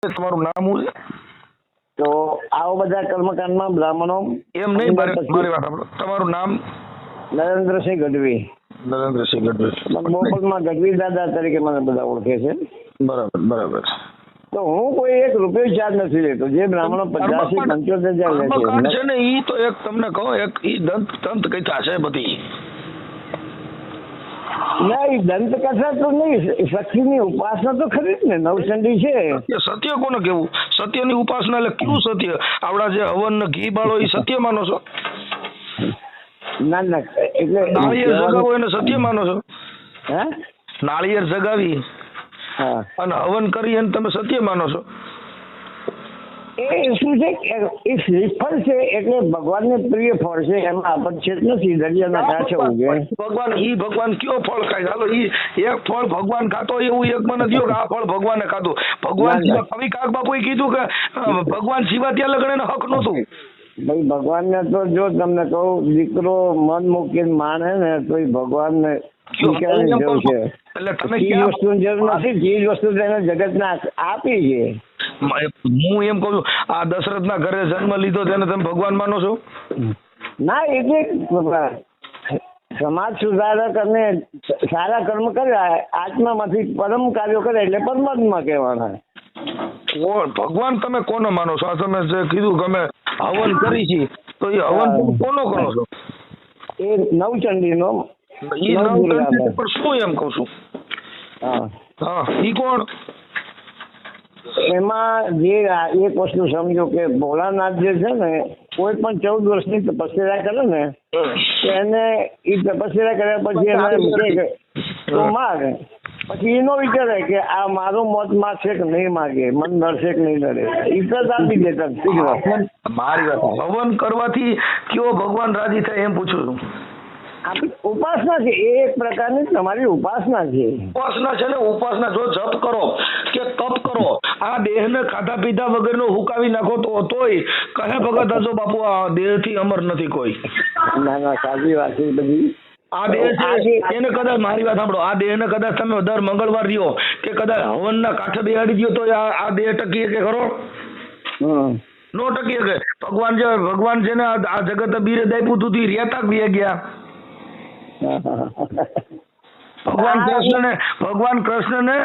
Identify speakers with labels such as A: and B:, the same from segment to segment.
A: તમારું નામ શું છે?
B: તો આવો બધા કર્મકાંડમાં બ્રાહ્મણો
A: એમ નહીં, મારી વાત સાંભળો. તમારું નામ?
B: નરેન્દ્રસિંહ ગઢવી.
A: નરેન્દ્રસિંહ ગઢવી.
B: બોપલમાં ગઢવી દાદા તરીકે મને બધા ઓળખે છે.
A: બરાબર બરાબર.
B: તો હું કોઈ એક રૂપિયો ચાર્જ નથી લેતો. જે બ્રાહ્મણો 50-75,000 લે
A: કર્મકાંડ
B: છે
A: છે ને ઈ તો એક તમને કહો, એક ઈ દંત કથા છે બધી.
B: ના, એ દંત કથા તો નહીં, શક્તિની ઉપાસના તો ખરી જ ને. નવચંડી છે.
A: સત્ય કોને કેવું? સત્યની ઉપાસના એટલે કેવું સત્ય? આવડા જે હવન ને ઘી બાળો એ સત્ય માનો છો?
B: ના ના, એટલે
A: નાળિયેર જગાવો એને સત્ય માનો છો?
B: હે?
A: નાળિયેર જગાવી
B: હા,
A: અને હવન કરી એને તમે સત્ય માનો છો?
B: એ શું છે કે એ શ્રીફળ છે એટલે ભગવાનને પ્રિય ફળ છે, એમાં આપત્તિ નથી. દરિયાના કાંઠે ઉગે
A: ભગવાન કયો ફળ ખાય? ચાલો ઈ એક ફળ ભગવાન ખાતો એવું એક મને દયો કે આ ફળ ભગવાને ખાધું. ભગવાન સિવાય કવિ કાક બાપુએ કીધું કે ભગવાન સિવાય ત્યાં લગન એને હક નહોતું.
B: ભાઈ ભગવાનને તો જો તમને કહું, દીકરો મન મૂકીને માને ને તો એ ભગવાનને સ્વીકારવાની જરૂર છે.
A: એટલે તમે
B: ચીજ વસ્તુની જરૂર નથી. ચીજ વસ્તુ તેને જગતને આપી છે.
A: હું એમ કહું છું, આ દશરથના ઘરે જન્મ લીધો તેને તમે ભગવાન માનો છો?
B: ના, એટલે સમાજ સુધારક અને સારા કર્મ કર્યા, આત્મામાંથી પરમ કાર્યો કરે એટલે પરમાત્મા કહેવાના.
A: ભગવાન તમે કોનો માનો છો? આ તમે જે કીધું કે અમે હવન કરી છે, તો એ હવન તમે કોનો કરો છો?
B: એ નવચંડીનો.
A: એ નવચંડી પર શું એમ કહું છું? હા, ઈ કોણ?
B: એમાં જે એક વસ્તુ સમજો કે ભોળાનાથ જે છે ને, કોઈ પણ 14 વર્ષની તપસ્યા કરે ને, એને એ તપસ્યા કર્યા પછી એને તો મારે, પછી એનો વિચારે કે આ મારું મોત મારશે કે નહીં માગે, મન નડશે કે નહીં નડે, ઇજ્જત આપી દેતા શીઘ્ર.
A: મારી વાત, હવન કરવાથી કયો ભગવાન રાજી થાય એમ પૂછું છું.
B: આપણી ઉપાસના છે, એ એક પ્રકારની તમારી ઉપાસના છે.
A: ઉપાસના છે ને, ઉપાસના જો જપ કરો કે તપ કરો, આ દેહને ખાધા પીધા વગરનો હુકાવી નાખો તો તોય કહે ભગત હજો બાપુ આ દેહથી અમર નથી કોઈ.
B: ના ના, સાચી વાત છે બધી.
A: આ દેહ છે એને કદાચ, મારી વાત સાંભળો, આ દેહને કદાચ તમે દર મંગળવાર રહ્યો કે કદાચ હવનના કાંઠે બેહાડી દો તો આ દેહ ટકી કે ખરો? નો ટકી કે. ભગવાન છે ને આ જગત બીરે દાપ્યું તું રેતા બી ગયા. ભગવાન કૃષ્ણને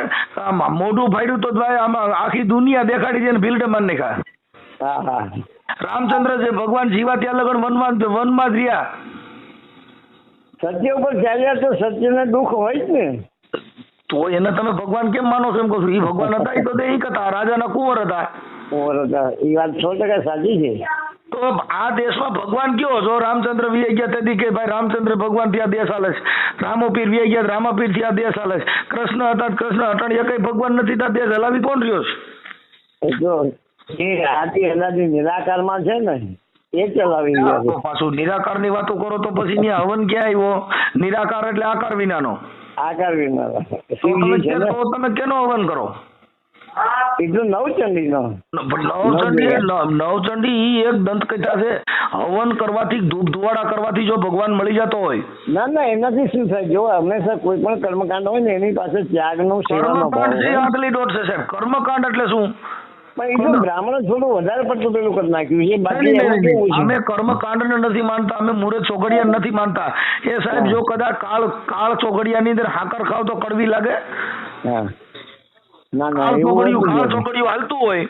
A: મોઢું ફાડ્યું તો આમાં આખી દુનિયા દેખાડી દે ને ભીલડે માર નાખ્યા. રામચંદ્ર છે ભગવાન જીવા ત્યાં લગન વનમાં જ રહ્યા.
B: સત્ય ઉપર ચાલ્યા તો સત્યને દુઃખ હોય જ ને.
A: તો એને તમે ભગવાન કેમ માનો છો? એમ કહું છું, એ ભગવાન હતા, એ તો દૈહિક હતા, રાજાના કુંવર હતા.
B: એ વાત 100% સાચી છે.
A: તો આ દેશમાં ભગવાન કયો? જો રામચંદ્ર વી ગયા તેથી કે ભાઈ રામચંદ્ર ભગવાન ત્યાં દેશ હાલે છે, રામોપીર વી ગયા રામાપીર ત્યાં દેશ હાલે છે, કૃષ્ણ હતા કૃષ્ણ અટણ એ કઈ ભગવાન નથી ત્યાં દેશ હલાવી કોણ રહ્યો છે?
B: જો એ આદિ અનાદિ નિરાકારમાં છે ને, એ ચલાવી ગયા છે.
A: પાછું નિરાકારની વાતો કરો તો પછી ત્યાં હવન ક્યાં આવ્યો? નિરાકાર એટલે આકાર વિનાનો.
B: આકાર વિના
A: તમે કેનો હવન કરો?
B: એટલું નવચંડીનો.
A: નવચંડી એક દંત કથા છે. હવન કરવાથી, ધૂપ ધુવાડા કરવાથી જો ભગવાન મળી જતો હોય.
B: ના ના, એનાથી શું થાય? જો હંમેશા કોઈ પણ કર્મકાંડ હોય ને એની પાસે ત્યાગનો સેવાનો ભાવ છે.
A: આટલી દોઢ છે સાહેબ. કર્મકાંડ એટલે શું?
B: પણ એ બ્રાહ્મણો થોડું વધારે પડતું પેલું કરી નાખ્યું છે. બાકી
A: અમે કર્મકાંડ ને નથી માનતા, અમે મૂળે ચોઘડિયા નથી માનતા. એ સાહેબ જો કદાચ કાળ ચોઘડિયાની અંદર હાકર ખાવ તો કડવી લાગે?
B: ના ના,
A: ચોઘડિયું હાલતું હોય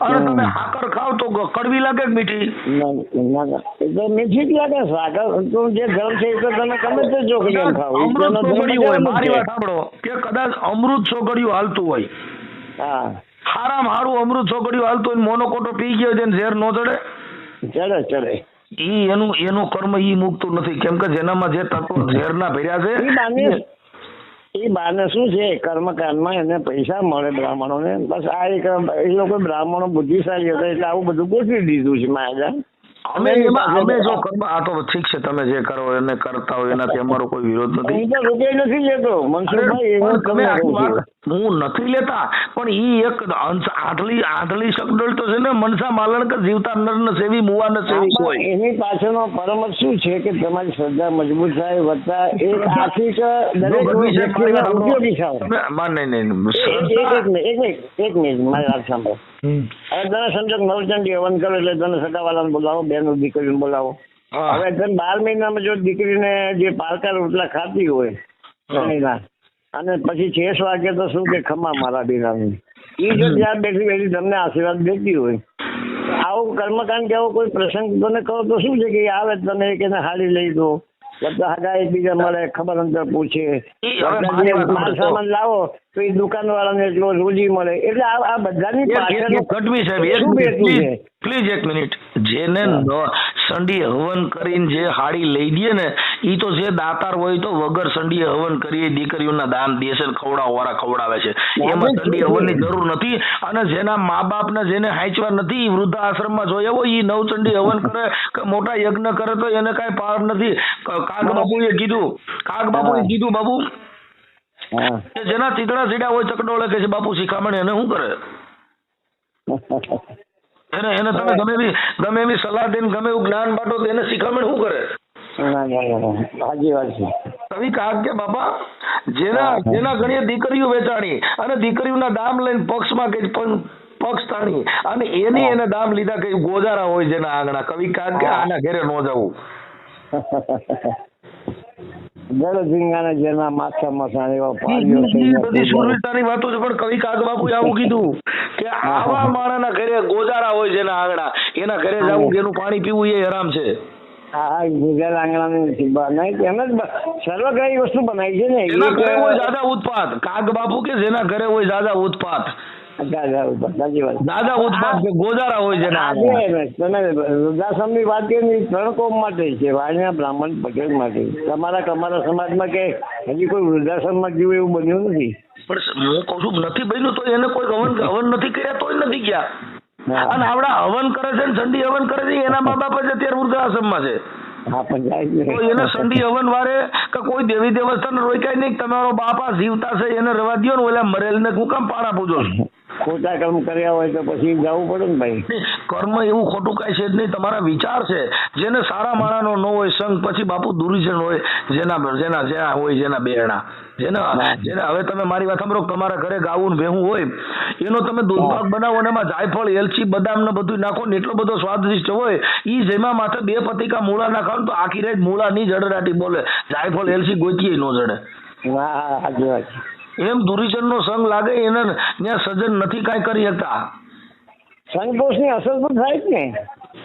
A: અને તમે હાકર ખાવ તો કડવી લાગે કે મીઠી?
B: ના ના, એ તો મીઠી જ લાગે. સાકર તો જે ધર્મ છે એ તો તમે ગમે તે ચોઘડિયા ખાવ.
A: મારી વાત સાંભળો કે કદાચ અમૃત ચોઘડિયું હાલતું હોય, હારામાં હારું અમૃત ચોઘડિયું હાલતું હોય, મોનોકોટો પી ગયો છે ઝેર નો ચડે?
B: ચડે ચડે.
A: એનું કર્મ ઈ મુકતું નથી, કેમ કે જેનામાં જે તત્વો ઝેરના ભર્યા છે
B: એ બાને શું છે, કર્મકાંડમાં એને પૈસા મળે બ્રાહ્મણોને. બસ આ એક એ લોકો બ્રાહ્મણો બુદ્ધિશાળી હતા એટલે આવું બધું ગોઠવી દીધું છે માયા.
A: અમે જો કર્મ, આ તો ઠીક છે, તમે જે કરો એને કરતા હોય એનાથી અમારો કોઈ વિરોધ નથી.
B: હું તો રૂપિયા નથી લેતો મનસુખભાઈ.
A: હું નથી લેતા, પણ ઈ એક આંધળી શકડોળ તો છે ને, મનસા માલણ કે જીવતા નર ન સેવી મુવા ન સેવી કોઈ.
B: એની પાછળનો પરમત શું છે કે તમારી શ્રદ્ધા મજબૂત થાય, વત્તા એક આર્થિક દરેક વ્યક્તિને ઉપયોગી થાય. એક મિનિટ મારી વાત સાંભળો. હવે તને સમજો નવચંડી હવન કરો એટલે તને સગાવાલાને બોલાવો, બેનો દીકરીને બોલાવો. હવે તને 12 મહિનામાં જો દીકરીને જે પારકા રોટલા ખાતી હોય શનિના, અને પછી 6 વાગે તો શું કે ખમા મારા બેનાની, એ જો ત્યાં બેઠી બેઠી તમને આશીર્વાદ દેતી હોય, આવું કર્મકાંડ કે આવો કોઈ પ્રસંગ તને કહો તો શું છે કે આવે તમે એક એને હાડી લઈ દો, બધા હગા એકબીજા મળે, ખબર અંતર પૂછે, માલ સામાન લાવો તો એ દુકાન વાળાને એટલો રોજી મળે. એટલે આ બધાની પાછળ
A: પ્લીઝ એક મિનિટ, જેને સંડી હવન કરીને જે હાડી લઈ દે ને, ઈ તો જે દાતાર હોય તો વગર સંડી હવન કરી દીકરીઓના દાન દેશે, ખવડાવવાળા ખવડાવે છે, એમાં સંડી હવનની જરૂર નથી. અને જેના મા બાપ ને જેને હાંચવા નથી, વૃદ્ધાશ્રમમાં જોયા હોય, ઈ નવચંડી હવન કરે કે મોટા યજ્ઞ કરે તો એને કઈ પાપ નથી. કાગ બાપુએ કીધું બાબુ કે જેના ચીતડા સીડા હોય ચકડોળે કે છે બાપુ શિખામણ, એને શું કરે? એને તમે ગમે એવી સલાહ દઈને ગમે એવું જ્ઞાન બાટો તો એને શિખામણ શું કરે?
B: સાચી વાત છે.
A: કવિ કાગ કે બાપા જેના ઘણી દીકરીઓ વેચાણી અને દીકરીઓના દામ લઈને પક્ષમાં કે પક્ષ તાણી અને એને દામ લીધા કે ગોજારા હોય જેના આંગણા, કવિ કાગ કે આના ઘરે ન જવું.
B: જેના માથામાં
A: બધી સુરવીરતાની વાતો છે, પણ કવિ કાગ બાપુએ આવું કીધું કે આવા માણસના ઘરે ગોજારા હોય જેના આંગણા, એના ઘરે જવું, એનું પાણી પીવું એ હરામ છે.
B: સર્વગ્રાહી વસ્તુ બનાવી છે ને,
A: એના ઘરે હોય દાદા ઉત્પાત. કાગ બાપુ કે જેના ઘરે હોય દાદા ઉત્પાત, દાદા ઉત્પાત કે ગોજારા હોય જેના.
B: તમે વૃદ્ધાશ્રમની વાત કરી, 3 કોમ માટે છે, વાણિયા, બ્રાહ્મણ, પટેલ માટે. તમારા સમાજમાં કે હજી કોઈ વૃદ્ધાશ્રમમાં જીવ એવું બન્યું નથી?
A: પણ હું કઉ છું નથી બન્યું તો એને કોઈ હવન નથી કર્યા તોય નથી ગયા. અને આવડા હવન કરે છે ને ચંડી હવન કરે છે, એના મા બાપ જ અત્યારે વૃદ્ધાશ્રમમાં છે. એને સંડી હવન વારે કે કોઈ દેવી દેવસ્થાન રોકાય નહીં, તમારો બાપા જીવતા છે એને રવા દો ને, ઓલા મરેલ ને હું કામ પાણા પૂજો?
B: ખોટા કર્મ કર્યા હોય તો પછી જવું પડે ને ભાઈ.
A: કર્મ એવું ખોટું કઈ છે જ નહીં, તમારા વિચાર છે. જેને સારા માણાનો ન હોય સંગ, પછી બાપુ દુર્જન હોય જેના હોય જેના બેરણા, જેને હવે તમે મારી વાત સાંભળો, તમારા ઘરે ગાવું ભેહું હોય, એનો તમે દૂધપાક બનાવો ને એમાં જાયફળ, એલચી, બદામ ને બધું નાખો ને એટલો બધો સ્વાદિષ્ટ હોય, ઈ જેમાં માથે 2 પતિકા મૂળા નાખાવ તો આખી રાત મૂળા ની જડરાટી બોલે, જાયફળ એલચી ગોચીએ નો જડે. એમ દુર્જન નો સંગ લાગે, એને ત્યાં સજ્જન નથી કાંઈ કરી શકતા.
B: સંતોષ ની અસર તો થાય જ ને.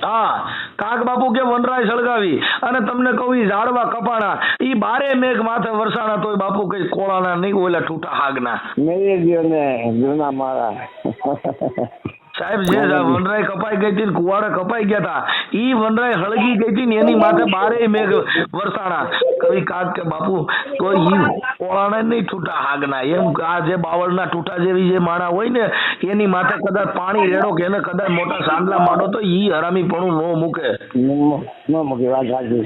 A: હા, કાગ બાપુ કે વનરાય સળગાવી અને તમને કહું ઈ ઝાડવા કપાણા, ઈ 12 મેઘ માથે વરસાણા તોય બાપુ કઈ કોળાના નહીં, ઓલા ઠૂઠા હાગના
B: મેરે દિયો ને જૂના મારા.
A: સાહેબ જે વનરાય કપાઈ ગઈ હતી, કુવાડા કપાઈ ગયા હતા, ઈ વનરાય હળગી ગઈ હતી ને એની માથે 12 મેઘ વરસાણા. કવિ કાગ કે બાપુ કોઈ ઈ કોળાના નહીં, ઠૂઠા હાગના. એમ આ જે બાવળના ઠૂઠા જેવી જે માણા હોય ને, એની માથે કદાચ પાણી રેડો કે એને કદાચ મોટા સાંડલા માંડો તો ઈ હરામી પણ ન મૂકે.
B: વાત સાચી.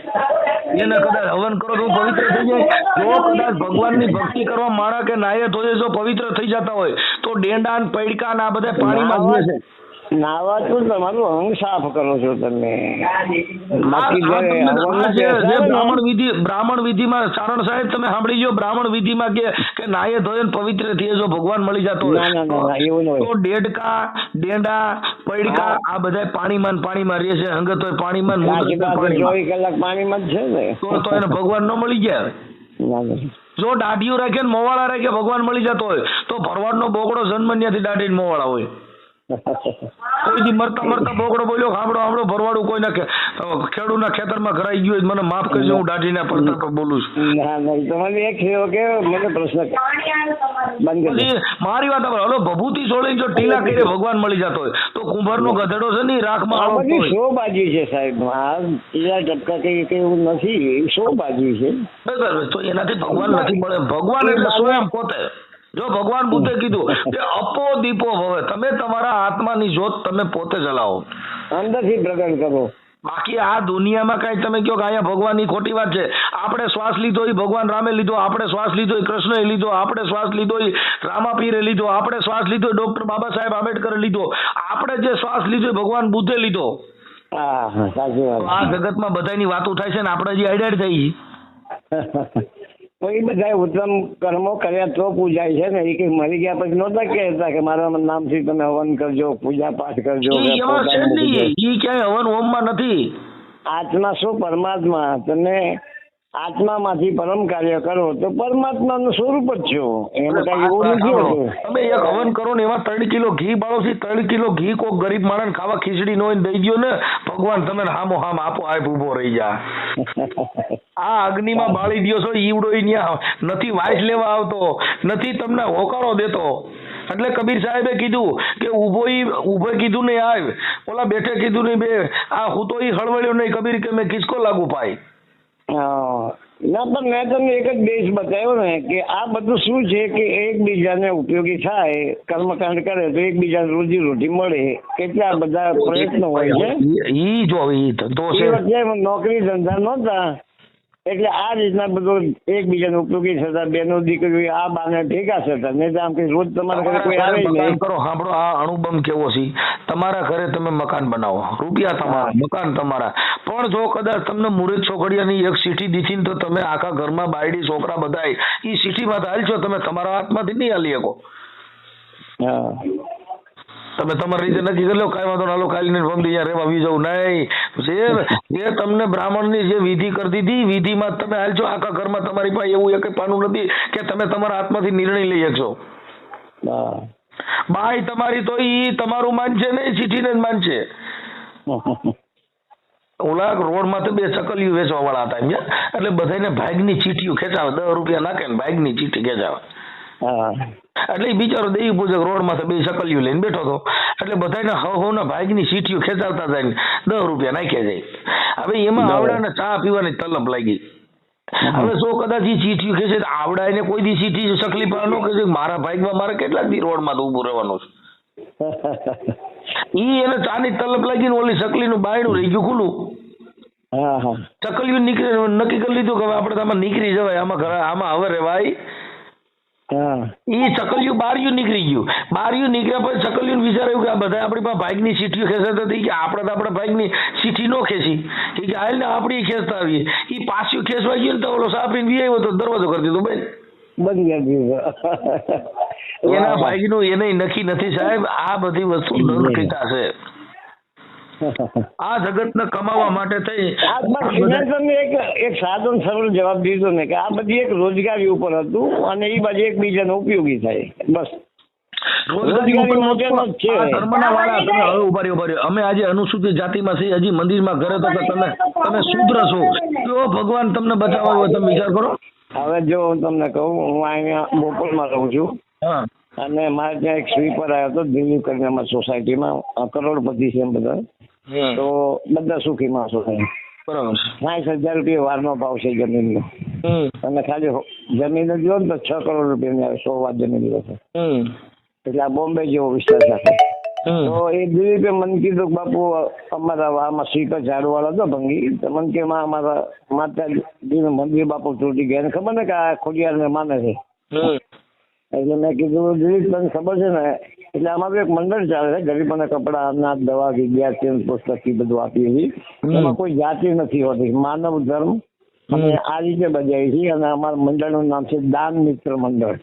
A: એને કદાચ હવન કરો તો પવિત્ર થઈ જાય. જો કદાચ ભગવાનની ભક્તિ કરવા માણા કે નાયે ધોયે જો પવિત્ર થઈ જતા હોય તો ડેંડા ને પૈડકા ને આ બધા પાણીમાં જ છે.
B: નાવા તો તમારું અંગ સાફ કરો છો તમે.
A: બ્રાહ્મણ વિધિમાં ચારણ સાહેબ તમે સાંભળી લો, બ્રાહ્મણ વિધિમાં કે નાયે ધોયે પવિત્ર થઈએ જો ભગવાન મળી જતો હોય તો ડેડકા, ડેંડા, પૈડકા આ બધા પાણીમાં રહે છે, અંગત હોય પાણીમાં,
B: 24 કલાક પાણીમાં જ છે ને,
A: તો એને ભગવાન ન મળી ગયા. જો દાઢીઓ રાખે ને મોવાળા રાખે ભગવાન મળી જતો હોય તો ભરવાડનો બોકડો જન્મ ત્યાંથી દાઢી મોવાળા હોય. કોઈ દી મરતા બોકડો બોલ્યો સાંભળો ભરવાડું કોઈ નાખે ખેડૂતના ખેતરમાં ઘરાઈ ગયું, મને માફ કરજો, હું દાઢીના પડતા પર બોલું છું. મારી વાત હલો, ભભૂતિ છોડીને જો ટીલા કરીને ભગવાન મળી જતો હોય તો કુંભારનો ગધેડો છે ને રાખમાં
B: શોબાજી છે સાહેબ. ટીલા ટપકા કઈ એવું નથી, શોબાજી છે.
A: બરાબર, તો એનાથી ભગવાન નથી મળે. ભગવાન એટલે સ્વયં પોતે. જો ભગવાન બુદ્ધે કીધું કે અપો દીપો ભવે, તમે તમારા આત્માની જ્યોત તમે પોતે જલાવો,
B: અંદરથી પ્રગટ કરો.
A: બાકી આ દુનિયામાં કઈ તમે કહો કે અહીંયા ભગવાનની ખોટી વાત છે. આપણે શ્વાસ લીધો એ ભગવાન રામે લીધો, આપણે શ્વાસ લીધો એ કૃષ્ણએ લીધો, આપણે શ્વાસ લીધો એ રામાપીરે લીધો, આપણે શ્વાસ લીધો એ ડોક્ટર બાબા સાહેબ આંબેડકરે લીધો, આપણે જે શ્વાસ લીધો એ ભગવાન બુદ્ધે લીધો.
B: હા સાચી વાત.
A: આ જગતમાં બધાની વાતો થાય છે ને આપણે જે આઈડાડ થઈ.
B: તો એ બધા ઉત્તમ કર્મો કર્યા તો પૂજાય છે ને. એ કઈ મરી ગયા પછી નહોતા કહેતા કે મારા નામથી તમે હવન કરજો, પૂજા પાઠ કરજો.
A: ઈ ક્યાંય હવન હોમમાં નથી.
B: આત્મા શું પરમાત્મા, તમે આત્મામાંથી પરમ કાર્ય કરો તો પરમાત્માનું સ્વરૂપ જ છો. એમાં કઈ એવું નથી.
A: તમે એક હવન કરો ને એમાં 3 કિલો ઘી બાળો છો, 3 કિલો ઘી કોક ગરીબ માણસ ખાવા ખીચડી નો દઈ દો ને, ભગવાન તમે હામો હામ આપો આપ ઉભો રહી જા. આ અગ્નિમાં બાળી દો છો, ઈવડો નથી વાઇસ લેવા આવતો, નથી તમને હોકારો દેતો. એટલે કબીર સાહેબે કીધું કે ઉભો કીધું નહીં આવ, ઓલા બેઠે કીધું નહીં બે, આ હું તો ઈ હળવળ્યો નહીં કબીર કે મેં કિસકો લાગુ પાય.
B: ના પણ મેં તમને એક જ બેઝ બતાવ્યો ને કે આ બધું શું છે કે એકબીજાને ઉપયોગી થાય, કર્મકાંડ કરે તો એકબીજાને રોજી રોટી મળે, કેટલા બધા પ્રયત્નો હોય છે.
A: ઈ જો ઈ ધંધો છે,
B: એ વખતે નોકરી ધંધા નહોતા એટલે આ રીતના બધું એકબીજાને ઉપયોગી થતા. બેનો દીકરીઓ આ બાને ભેગા થતા, નહીં તો આમ કે રોજ તમારા ઘરે કોઈ આવે નહીં.
A: કરો સાંભળો, આ અણુબમ કેવો છે. તમારા ઘરે તમે મકાન બનાવો, રૂપિયા તમારા, મકાન તમારા, પણ જો કદાચ તમને મુરત છોકડિયાની એક સીટી દીધી તો તમે આખા ઘરમાં બાયડી છોકરા બધાય ઈ સીટીમાં હાલશો, તમે તમારા હાથમાંથી નહીં હાલી શકો. તમે તમારી રીતે નક્કી કરી લો કઈ વાંધો ના લો, કાલી ને ફમદી અહીંયા રહેવા આવી જવું નહીં. જે તમને બ્રાહ્મણની જે વિધિ કરતી હતી વિધિમાં તમે હાલશો, આખા ઘરમાં તમારી પાસે એવું એક પાનું નથી કે તમે તમારા હાથમાંથી નિર્ણય લઈ શકશો. બાઈ તમારી તો ઈ તમારું માનશે ને ચીઠીને જ માનશે. ઓલા રોડમાં તો 2 ચકલીઓ વેચવા વાળા હતા એમ, એટલે બધાને ભાગની ચીઠીઓ ખેંચાવે, 10 રૂપિયા નાખે ને ભાગની ચીઠી ખેંચાવે. એટલે બિચારો દેવી પૂજક રોડમાં તો 2 ચકલીઓ લઈને બેઠો હતો, એટલે બધાને હવના ભાગની ચીઠીઓ ખેંચાવતા જાય ને 10 રૂપિયા નાખ્યા જાય. હવે એમાં આવડાને ચા પીવાની તલબ લાગી. હવે જો કદાચ એ ચીઠીઓ ખેંચે તો આવડાને કોઈ દી ચીઠી ચકલી પર નો કે મારા ભાગમાં મારે કેટલાક દી રોડમાં તો ઊભું રહેવાનું છે. ઈ એને ચાની તલબ લાગીને ઓલી ચકલીનું બાયણું રહી ગયું ખુલ્લું. ચકલીઓ નીકળી નક્કી કરી લીધું કે હવે આપણે આમાં નીકળી જવાય, આમાં હવે રેવાય. ઈ ચકલિયું બારીયું નીકળી ગયું. બારીયું નીકળ્યા પછી ચકલિયું વિચાર્યું કે આ બધા આપણી પાસે ભાગની સીટીઓ ખેંચાતા હતી કે આપણે તો આપણે ભાગની સીટી નો ખેંચી કે હાલ ને આપણી ખેંચતા આવીએ. ઈ પાછું ખેંચવા ગયું ને તો ઓલો સાપરીને વી આવ્યો તો દરવાજો કરી દીધો બેન, બંધ કરી દીધો. એના ભાગનું એને નક્કી નથી સાહેબ. આ બધી વસ્તુ નરકિતા છે. આ જગતને કમાવા માટે થઈ એક સાદો સરળ જવાબ દીધો ને કે આ બધી એક રોજગારી ઉપર હતું અને એ બાજુ એકબીજાને ઉપયોગી થાય. બસ અમે આજે અનુસૂચિત જાતિમાં છીએ, હજી મંદિરમાં ઘરે તો તમે શુદ્ર છો, તો ભગવાન તમને બચાવવા હોય તમે વિચાર કરો. હવે જો હું તમને કહું, હું અહીંયા બોપલમાં રહું છું અને મારે ત્યાં એક સ્વીપર આવ્યો હતો દિલ્હી કરીને અમારી સોસાયટીમાં, કરોડપતિ છે એમ બધા, તો બધા સુખી માણસો થાય. બરાબર. 60,000 રૂપિયા વારનો ભાવ છે જમીનનો, અને ખાલી જમીન જ લો ને તો 6 કરોડ રૂપિયાની આવે, 100 વાર જમીન લો છે. એટલે આ બોમ્બે જેવો વિસ્તાર સાથે. તો એ દિલીપે મને કીધું બાપુ અમારા આમાં સ્વીપર ઝાડવાળા હતો ભંગી, તો મને કે અમારા માતાજીનું મંદિર બાપુ તૂટી ગયા, ખબર ને કે આ ખોડિયારને માને છે. એટલે મેં કીધું દિલીપ તને ખબર છે ને, એટલે અમારું એક મંડળ ચાલે છે, ગરીબોને કપડા, અનાજ, દવા, વિદ્યાર્થી પુસ્તક બધું આપીએ છીએ. એમાં કોઈ જાતિ નથી હોતી, માનવ ધર્મ અમે આ રીતે બજાવીએ છીએ. અને અમારા મંડળનું નામ છે દાન મિત્ર મંડળ.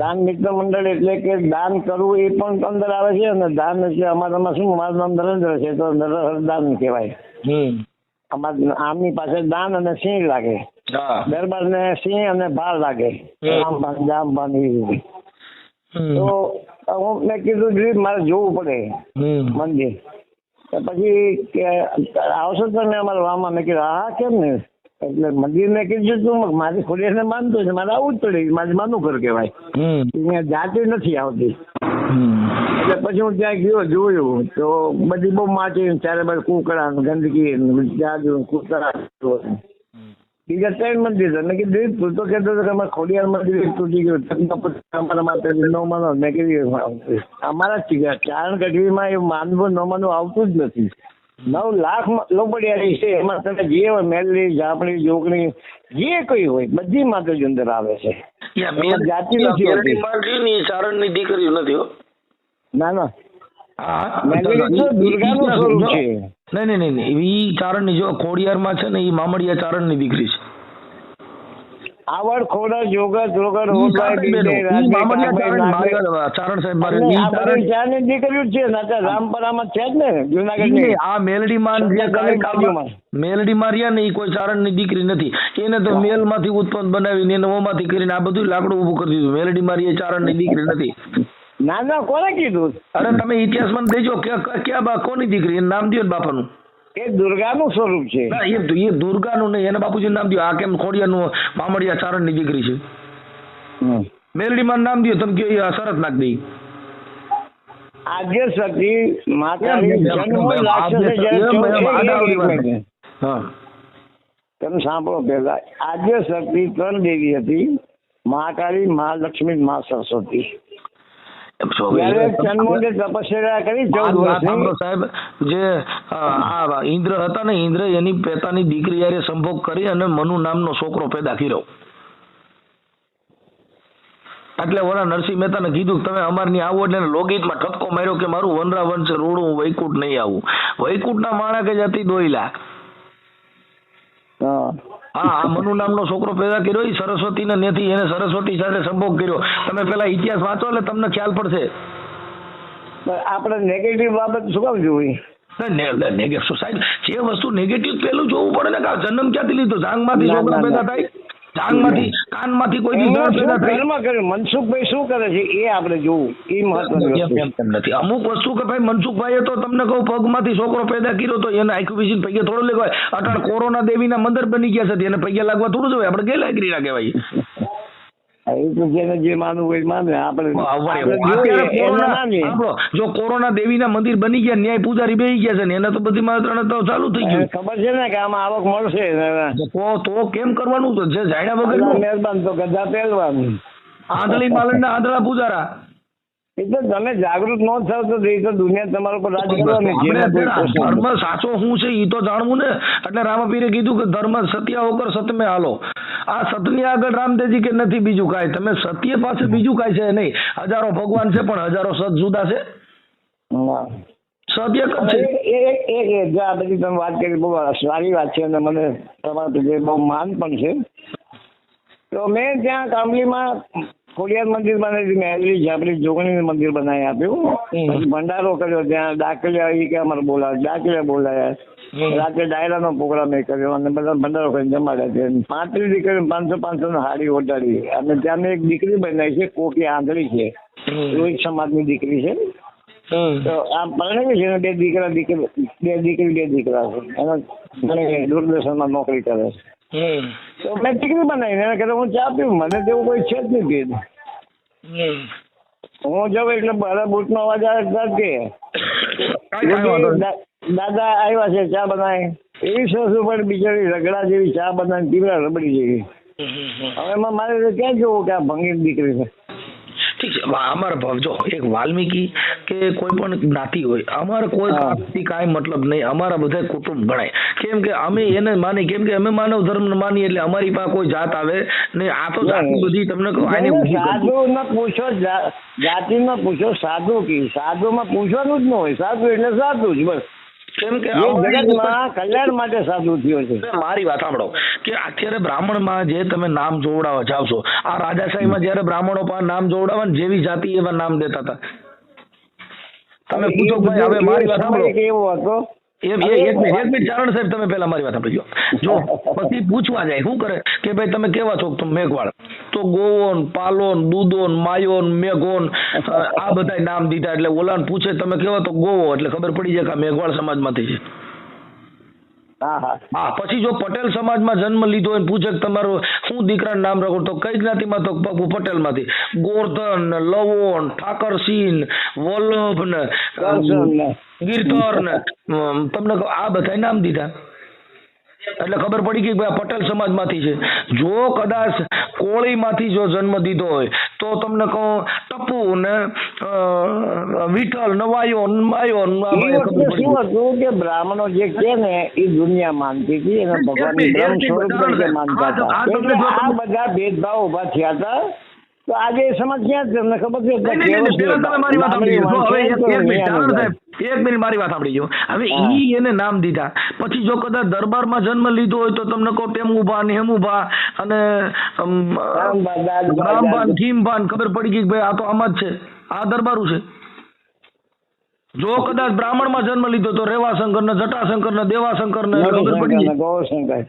A: દાન મિત્ર મંડળ એટલે કે દાન કરવું એ પણ અંદર આવે છે, અને દાન એટલે અમારામાં શું, મારું નામ નરેન્દ્ર છે તો નરહર દાન કહેવાય. અમારા આમની પાસે દાન અને સિંહ લાગે, દરબાર ને સિંહ અને ભાર લાગે, જામબાન એવી રીતે. તો મેં કીધું મારે જોવું પડે મંદિર. પછી આવશો તમે અમારા વામમાં? મેં કીધું હા કેમ ને. એટલે મંદિર મેં કીધું તું મારી ખોડિયારને માનતો છે, મારે આવવું જ પડે, મારે માનું ઘર કહેવાય. અહીંયા જાતિ નથી આવતી. એટલે પછી હું ત્યાં ગયો, જોયું તો બધી બહુ માટી, ચારે બાજુ કૂકડા, ગંદકી, જાજુ કૂતરા. બીજા 3 મંદિર મેં કીધું તું તો કહેતો હતો કે અમારે ખોડિયાર મંદિર તૂટી ગયું, અમારા માટે ન માનો. મેં કીધું અમારા ચારણ કઢવીમાં એવું માનવું ન માનવું આવતું જ નથી.
B: 9 લાખ લોબડિયારી છે, એમાં તમે જે હોય મેલડી, જાપડી, જોગણી જે કોઈ હોય બધી માતાજી અંદર આવે છે. એમાં જાતિ નથી હોતી.
A: ચારણની દીકરી નથી હો.
B: ના ના,
A: હા,
B: મેલડી તો દુર્ગાનું સ્વરૂપ છે.
A: નહીં ઈ ચારણની, જો ખોડિયારમાં છે ને ઈ મામડિયા ચારણની દીકરી છે.
B: આવડ, ખોડા, જોગર, જોગર, ચારની દીકરીઓ છે ને, રામપરામાં છે જ ને જુનાગઢ.
A: આ મેલડીમાં મેલડીમાં રહ્યા ને ઈ કોઈ ચારણની દીકરી નથી. એને તો મેલમાંથી ઉત્પન્ન બનાવીને એને ઓમાંથી કરીને આ બધું લાકડું ઊભું કરી દીધું. મેલડીમાં રહી ચારણની દીકરી નથી.
B: ના ના, કોને કીધું?
A: અરે તમે ઇતિહાસમાં દેજો ક્યાં કોની દીકરી, એનું નામ દો ને બાપાનું.
B: એ દુર્ગાનું સ્વરૂપ છે.
A: એ દુર્ગાનું નહીં, એના બાપુજીનું નામ દો. આ કેમ ખોડિયાનું મામડિયા ચારણની દીકરી છે. મેલડીમાં નામ દો, તમે કયો શરત નાખ દઈ.
B: આજે સતી માતાની તમે સાંભળો પેલા. આજે સતી 3 દેવી હતી, મહાકાળી, મહાલક્ષ્મી, મહા સરસ્વતી. તપસ્યા કરી 14 વર્ષ.
A: સાહેબ, જે ઇન્દ્ર હતા ને, ઇન્દ્ર એની પોતાની દીકરી યારે સંભોગ કરી અને મનુ નામનો છોકરો પેદા કર્યો. એટલે ઓલા નરસિંહ મહેતાને કીધું તમે અમારની આવો, એટલે લોકગીતમાં ઠપકો માર્યો કે મારું વનરા વંશ રોડું, હું વૈકુંઠ નહીં આવું. વૈકુંઠના માણા કે જાતિ દોયલા. હા, મનુ નામનો છોકરો પેદા કર્યો, એ સરસ્વતી ને નથી, એને સરસ્વતી સાથે સંભોગ કર્યો. તમે પેલા ઇતિહાસ વાંચો એટલે તમને ખ્યાલ પડશે.
B: આપણે નેગેટિવ બાબત શું કામ જોવી?
A: સાહેબ, જે વસ્તુ નેગેટિવ પેલું જોવું પડે ને. જન્મ ક્યાંથી લીધો? જાંગમાંથી છોકરા પેદા થાય, જાંગમાંથી, કાનમાંથી કોઈ પેદા થાય.
B: મનસુખભાઈ શું કરે છે એ આપણે જોવું, એ મહત્વનું
A: નથી. અમુક વસ્તુ કે ભાઈ મનસુખભાઈ તો તમને કહું પગમાંથી છોકરો પેદા કર્યો તો એને આખું વિશે પૈયા થોડો લેવાય. અટાણ કોરોના દેવીના મંદિર બની ગયા છે, એને પૈયા લાગવા થોડું જોઈએ. આપણે ગેરલાયક ના કહેવાય.
B: જેને જે માનવું હોય માને.
A: જો કોરોના દેવીના મંદિર બની ગયા, ન્યાય પૂજારી બેસી ગયા છે ને, એને તો બધી માત્ર તો ચાલુ થઈ ગયું.
B: ખબર છે ને કે આમાં આવક મળશે
A: તો કેમ કરવાનું? તો જે જાણ્યા વગર
B: મહેરબાન તો ગધા પહેરવાનું.
A: આંધળી માલણ આંધળા પૂજારા.
B: એટલે તમે જાગૃત ન થાવ તો દુનિયા તમારા પર રાજ કરવાની.
A: ધર્મ સાચો શું છે એ તો જાણવું ને. એટલે રામપીરે કીધું કે ધર્મ સત્ય હોકર સતમે હાલો. આ સતની આગળ રામદેવજી કે નથી બીજું કાંઈ. તમે સત્ય પાસે બીજું કાંઈ છે નહીં. હજારો ભગવાન છે પણ હજારો સત જુદા છે. સત્ય
B: છે. આ બધી તમે વાત કરી બહુ સારી વાત છે અને મને તમારા બહુ માન પણ છે. તો મેં ત્યાં કામલીમાં ખોડિયાર મંદિર બનાવી, મેલડી, જાપડી, જોગણી મંદિર બનાવી આપ્યું. ભંડારો કર્યો ત્યાં. ડાકલિયા એ કે અમારે બોલાવે, ડાકલિયા બોલાયા. રાતે ડાયરાનો પ્રોગ્રામ એ કર્યો અને બધા ભંડારો કરીને જમાડ્યા. 35 દીકરી 500 હાડી ઓટાડી. અને ત્યાં મેં એક દીકરી બનાવી છે, કોકી આંધળી છે, રોહિત સમાજની દીકરી છે. તો આ પરણેલી છે ને, 2 દીકરા 2 દીકરી 2 દીકરા છે. એને દૂરદર્શનમાં નોકરી કરે છે. તો મેં દીકરી બનાવીને એને કહેતો હું ચા પીવું, મને તેવું કોઈ છે જ નહીં. હું જાઉં એટલે મારા બૂટનો અવાજ આવે કે દાદા આવ્યા છે, ચા બનાવી. એવી સરસ પણ બિચારી રગડા જેવી ચા બનાવી, પીવડા રબડી જેવી. હવે એમાં મારે ક્યાં જોવું કે આ ભંગીર દીકરી છે.
A: ઠીક છે. અમારે જો એક વાલ્મીકી કે કોઈ પણ જ્ઞાતિ હોય, અમારે કોઈ કાસ્ટથી કાંઈ મતલબ નહીં. અમારા બધા કુટુંબ ગણાય. કેમ કે અમે એને માની, કેમ કે અમે માનવ ધર્મ માની, એટલે અમારી પાસે કોઈ જાત આવે ને. આ તો જાતિ બધી તમને
B: સાધુ માં પૂછો, જાતિ માં પૂછો, સાધુ કી સાધુમાં પૂછવાનું જ ન હોય. સાધુ એટલે સાધુ જ બસ. કેમ કે જગતમાં કલ્યાણ માટે સાધુ થયો છે.
A: મારી વાત સાંભળો કે અત્યારે બ્રાહ્મણમાં જે તમે નામ જોવડાવવા જાવ છો, આ રાજાશાહીમાં જયારે બ્રાહ્મણો પાસે નામ જોવડાવવા ને જેવી જાતિ એવા નામ દેતા હતા. તમે પૂછો ભાઈ, હવે મારી વાત સાંભળો.
B: કેવો હતો
A: એક મિનિટ ચારણ સાહેબ, તમે પેલા મારી વાત સાંભળજો. જો પછી પૂછવા જાય શું કરે કે ભાઈ તમે કેવા છો? તો મેઘવાળ. તો ગોવોન, પાલોન, દૂધોન, માયોન, મેઘોન, આ બધા નામ દીધા. એટલે ઓલાને પૂછે તમે કેવા? તો ગોવો. એટલે ખબર પડી જાય કે મેઘવાળ સમાજમાંથી છે. હા. પછી જો પટેલ સમાજમાં જન્મ લીધો હોય, પૂછે કે તમારું શું દીકરાનું નામ રાખો? તો કઈ જ્ઞાતિમાં? તો બાપુ પટેલમાંથી. ગોરધન, લવોન, ઠાકરસિંહ, વલ્લભ ને ગિરધર ને તમને આ બધા નામ દીધા. એટલે ખબર પડી ગઈ કે ભાઈ આ પટેલ સમાજમાંથી છે. જો કદાચ કોળીમાંથી જો જન્મ દીધો હોય તો તમને કહું ટપુ ને વિઠ્ઠલ ને વાયો ને માયો ને આ ભાઈ ખબર પડી
B: શું
A: ગઈ.
B: હતું કે બ્રાહ્મણો જે કે ને એ દુનિયા માનતી હતી અને ભગવાન બ્રહ્મ સ્વરૂપ તરીકે માનતા હતા. એટલે આ બધા ભેદભાવ ઉભા થયા હતા. તો આજે એ સમાજ ક્યાં છે તમને ખબર છે?
A: નહીં, નહીં, નહીં, પેલા તમે મારી વાત સાંભળી લો. હવે એક મિનિટ ચાલો સાહેબ, એક મિનિટ મારી વાત સાંભળી લો. હવે ઈ એને નામ દીધા પછી જો કદાચ દરબારમાં જન્મ લીધો હોય તો તમને કહો ટેમુભા ને હેમુભા અને રામભાન ખીમભાન ખબર પડી ગઈ કે ભાઈ આ તો આમાં જ છે, આ દરબારું છે. જો કદાચ બ્રાહ્મણમાં જન્મ લીધો તો રેવાશંકર ને જટાશંકર ને દેવાશંકર ને ખબર પડી ગઈ.
B: ગૌશંકર